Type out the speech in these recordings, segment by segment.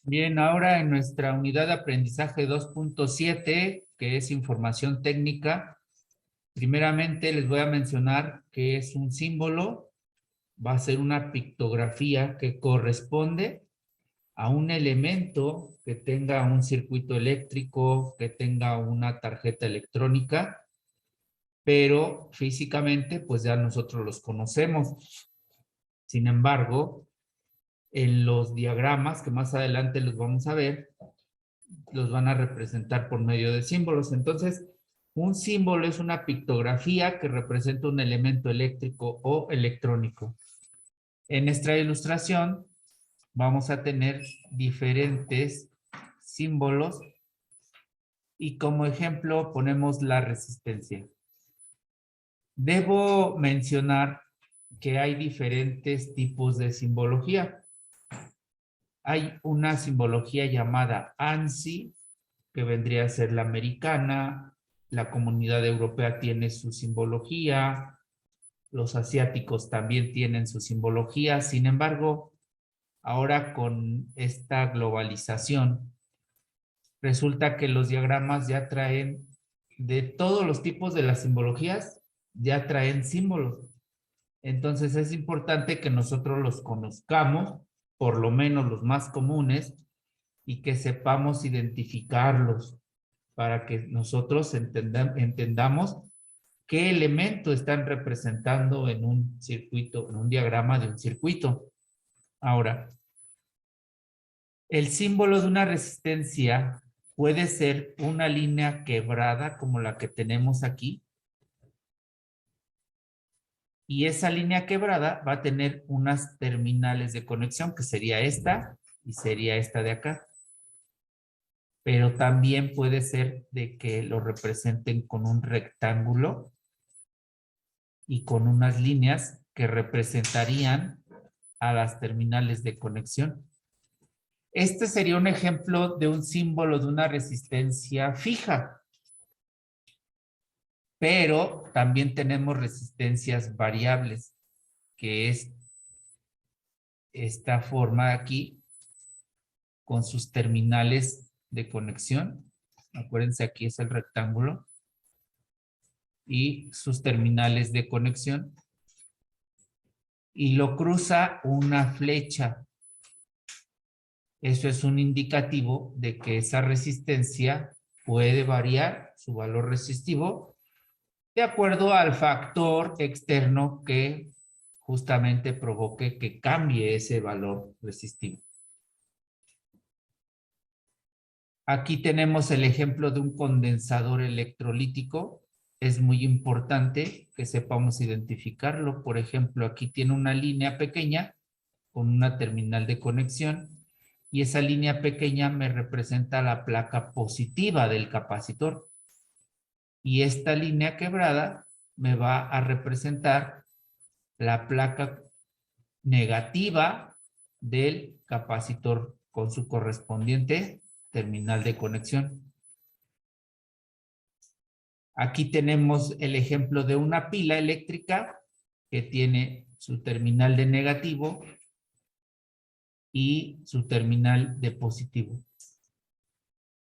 Bien, ahora en nuestra unidad de aprendizaje 2.7, que es información técnica, primeramente les voy a mencionar qué es un símbolo. Va a ser una pictografía que corresponde a un elemento que tenga un circuito eléctrico, que tenga una tarjeta electrónica, pero físicamente pues ya nosotros los conocemos. Sin embargo, en los diagramas que más adelante los vamos a ver, los van a representar por medio de símbolos. Entonces, un símbolo es una pictografía que representa un elemento eléctrico o electrónico. En nuestra ilustración vamos a tener diferentes símbolos y como ejemplo ponemos la resistencia. Debo mencionar que hay diferentes tipos de simbología. Hay una simbología llamada ANSI, que vendría a ser la americana. La comunidad europea tiene su simbología. Los asiáticos también tienen su simbología. Sin embargo, ahora con esta globalización, resulta que los diagramas ya traen, de todos los tipos de las simbologías, ya traen símbolos. Entonces es importante que nosotros los conozcamos, por lo menos los más comunes, y que sepamos identificarlos para que nosotros entendamos qué elemento están representando en un circuito, en un diagrama de un circuito. Ahora, el símbolo de una resistencia puede ser una línea quebrada como la que tenemos aquí, y esa línea quebrada va a tener unas terminales de conexión, que sería esta y sería esta de acá. Pero también puede ser de que lo representen con un rectángulo y con unas líneas que representarían a las terminales de conexión. Este sería un ejemplo de un símbolo de una resistencia fija, pero también tenemos resistencias variables, que es esta forma aquí con sus terminales de conexión. Acuérdense, aquí es el rectángulo y sus terminales de conexión. Y lo cruza una flecha. Eso es un indicativo de que esa resistencia puede variar su valor resistivo de acuerdo al factor externo que justamente provoque que cambie ese valor resistivo. Aquí tenemos el ejemplo de un condensador electrolítico. Es muy importante que sepamos identificarlo. Por ejemplo, aquí tiene una línea pequeña con una terminal de conexión y esa línea pequeña me representa la placa positiva del capacitor. Y esta línea quebrada me va a representar la placa negativa del capacitor con su correspondiente terminal de conexión. Aquí tenemos el ejemplo de una pila eléctrica que tiene su terminal de negativo y su terminal de positivo.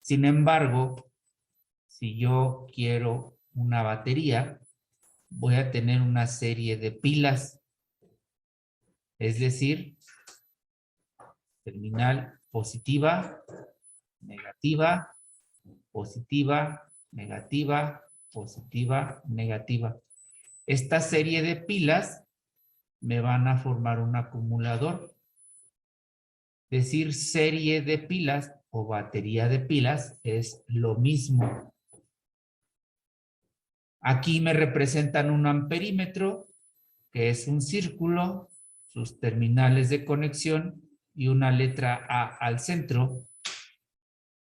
Sin embargo, si yo quiero una batería, voy a tener una serie de pilas, es decir, terminal positiva, negativa, positiva, negativa, positiva, negativa. Esta serie de pilas me van a formar un acumulador. Decir serie de pilas o batería de pilas es lo mismo. Aquí me representan un amperímetro, que es un círculo, sus terminales de conexión y una letra A al centro.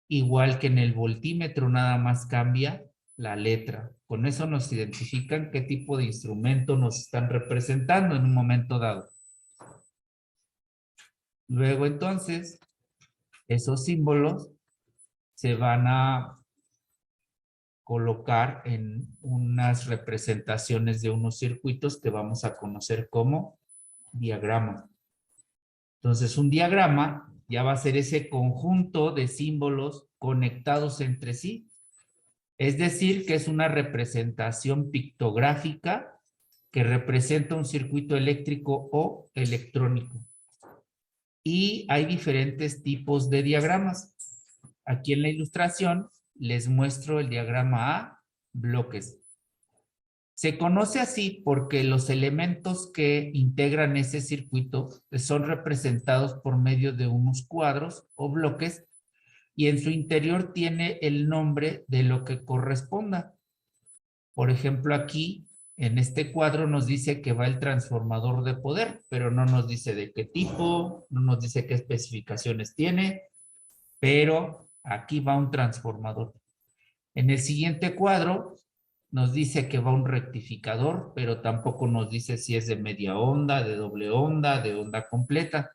Igual que en el voltímetro, nada más cambia la letra. Con eso nos identifican qué tipo de instrumento nos están representando en un momento dado. Luego entonces, esos símbolos se van a colocar en unas representaciones de unos circuitos que vamos a conocer como diagrama. Entonces, un diagrama ya va a ser ese conjunto de símbolos conectados entre sí. Es decir, que es una representación pictográfica que representa un circuito eléctrico o electrónico. Y hay diferentes tipos de diagramas. Aquí en la ilustración les muestro el diagrama A, bloques. Se conoce así porque los elementos que integran ese circuito son representados por medio de unos cuadros o bloques y en su interior tiene el nombre de lo que corresponda. Por ejemplo, aquí en este cuadro nos dice que va el transformador de poder, pero no nos dice de qué tipo, no nos dice qué especificaciones tiene, pero aquí va un transformador. En el siguiente cuadro nos dice que va un rectificador, pero tampoco nos dice si es de media onda, de doble onda, de onda completa.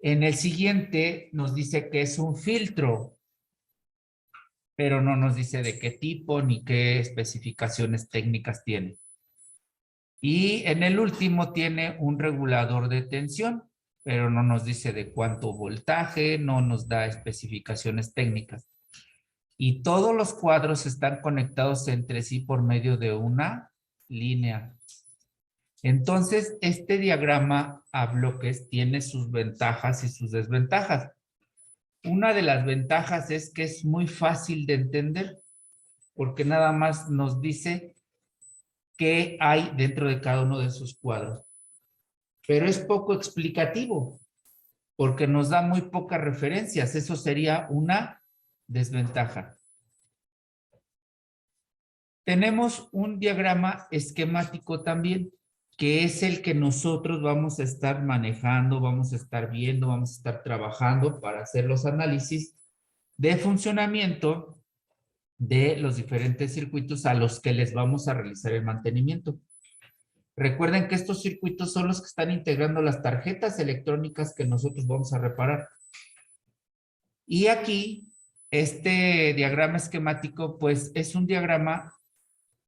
En el siguiente nos dice que es un filtro, pero no nos dice de qué tipo ni qué especificaciones técnicas tiene. Y en el último tiene un regulador de tensión, pero no nos dice de cuánto voltaje, no nos da especificaciones técnicas. Y todos los cuadros están conectados entre sí por medio de una línea. Entonces, este diagrama a bloques tiene sus ventajas y sus desventajas. Una de las ventajas es que es muy fácil de entender, porque nada más nos dice qué hay dentro de cada uno de esos cuadros. Pero es poco explicativo, porque nos da muy pocas referencias. Eso sería una desventaja. Tenemos un diagrama esquemático también, que es el que nosotros vamos a estar manejando, vamos a estar viendo, vamos a estar trabajando para hacer los análisis de funcionamiento de los diferentes circuitos a los que les vamos a realizar el mantenimiento. Recuerden que estos circuitos son los que están integrando las tarjetas electrónicas que nosotros vamos a reparar. Y aquí, este diagrama esquemático, pues es un diagrama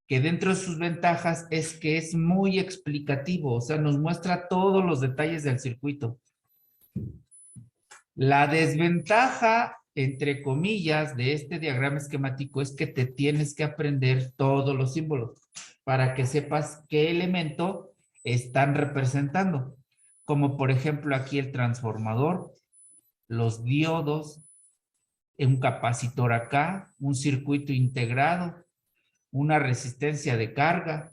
que dentro de sus ventajas es que es muy explicativo, o sea, nos muestra todos los detalles del circuito. La desventaja, entre comillas, de este diagrama esquemático es que te tienes que aprender todos los símbolos para que sepas qué elemento están representando. Como por ejemplo aquí el transformador, los diodos, un capacitor acá, un circuito integrado, una resistencia de carga.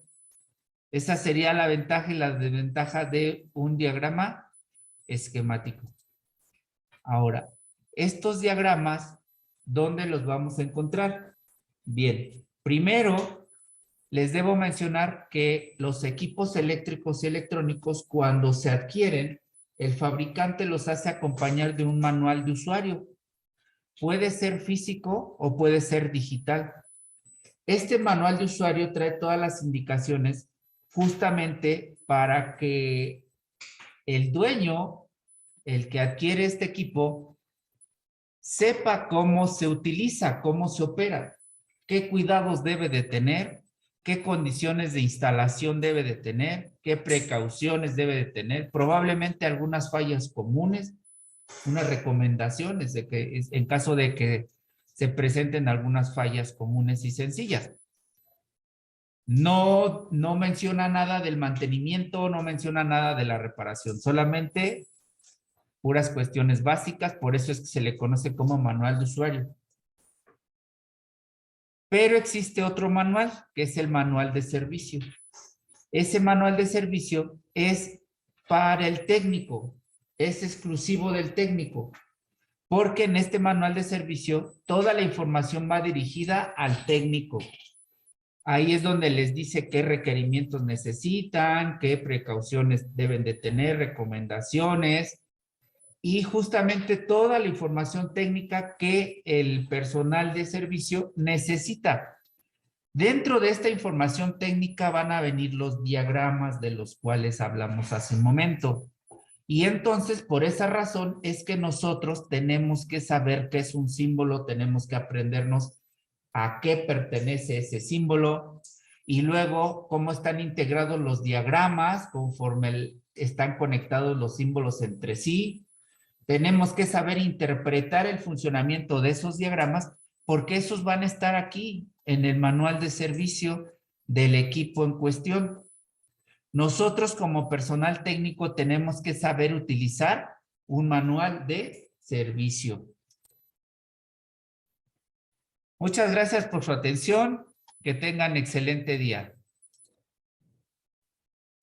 Esa sería la ventaja y la desventaja de un diagrama esquemático. Ahora, estos diagramas, ¿dónde los vamos a encontrar? Bien, primero les debo mencionar que los equipos eléctricos y electrónicos, cuando se adquieren, el fabricante los hace acompañar de un manual de usuario. Puede ser físico o puede ser digital. Este manual de usuario trae todas las indicaciones justamente para que el dueño, el que adquiere este equipo, sepa cómo se utiliza, cómo se opera, qué cuidados debe de tener, qué condiciones de instalación debe de tener, qué precauciones debe de tener, probablemente algunas fallas comunes, unas recomendaciones de que en caso de que se presenten algunas fallas comunes y sencillas. No menciona nada del mantenimiento, no menciona nada de la reparación, solamente puras cuestiones básicas, por eso es que se le conoce como manual de usuario. Pero existe otro manual, que es el manual de servicio. Ese manual de servicio es para el técnico, es exclusivo del técnico, porque en este manual de servicio toda la información va dirigida al técnico. Ahí es donde les dice qué requerimientos necesitan, qué precauciones deben de tener, recomendaciones y justamente toda la información técnica que el personal de servicio necesita. Dentro de esta información técnica van a venir los diagramas de los cuales hablamos hace un momento. Y entonces, por esa razón, es que nosotros tenemos que saber qué es un símbolo, tenemos que aprendernos a qué pertenece ese símbolo y luego cómo están integrados los diagramas conforme están conectados los símbolos entre sí. Tenemos que saber interpretar el funcionamiento de esos diagramas porque esos van a estar aquí en el manual de servicio del equipo en cuestión. Nosotros como personal técnico tenemos que saber utilizar un manual de servicio. Muchas gracias por su atención. Que tengan excelente día.